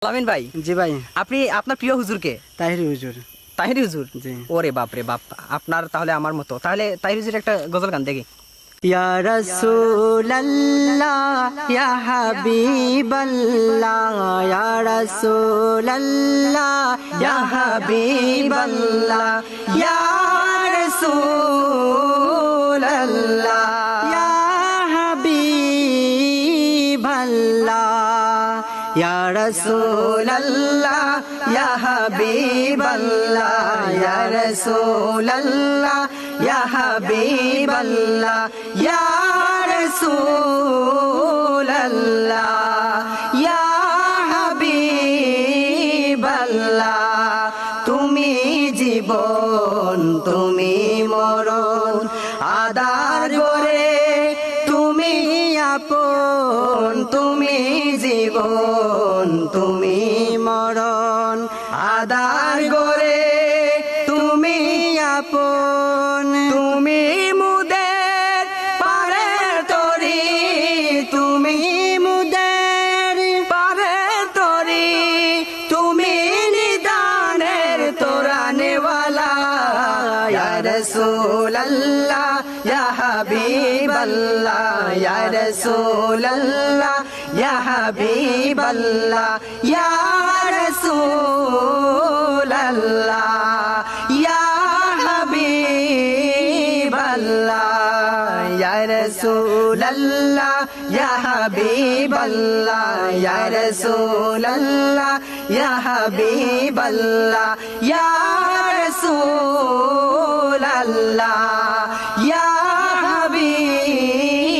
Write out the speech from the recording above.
আলামিন ভাই, জি ভাই। আপনি আপনার প্রিয় হুজুর কে? তাহিরি হুজুর। তাহিরি হুজুর? জি। ওরে বাপ রে বাপ, আপনার তাহলে আমার মতো। তাহলে তাহিরি হুজুর একটা গজল গান দেখি। ইয়া রাসূলাল্লাহ ইয়া হাবিবাল্লাহ ইয়া রাসূলাল্লাহ ইয়া হাবিবাল্লাহ ইয়া রাসূলাল্লাহ ইয়া হাবিবাল্লাহ ইয়া রাসূলাল্লাহ ইয়া হাবিবাল্লাহ ইয়া রাসূলাল্লাহ ইয়া হাবিবাল্লাহ ইয়া রাসূলাল্লাহ ইয়া হাবিবাল্লাহ তুমি জীবন তুমি মরণ আদার করে তুমি আপন তুমি জীবন তুমি মরণ আদার করে তুমি আপন তুমি মুদের পারের তরি তুমি মুদের পারের তরি তুমি নিদানের তোরানেওয়ালা ইয়া রাসূলাল্লাহ ইয়া হাবিবাল্লাহ ইয়া রাসূলাল্লাহ ইয়া হাবিবাল্লাহ ইয়া রাসূলাল্লাহ ইয়া হাবিবাল্লাহ ইয়া রাসূলাল্লাহ ইয়া হাবিবাল্লাহ ইয়া রাসূলাল্লাহ ইয়া হাবিবাল্লাহ ইয়া রাসূলাল্লাহ ইয়া হাবিবাল্লাহ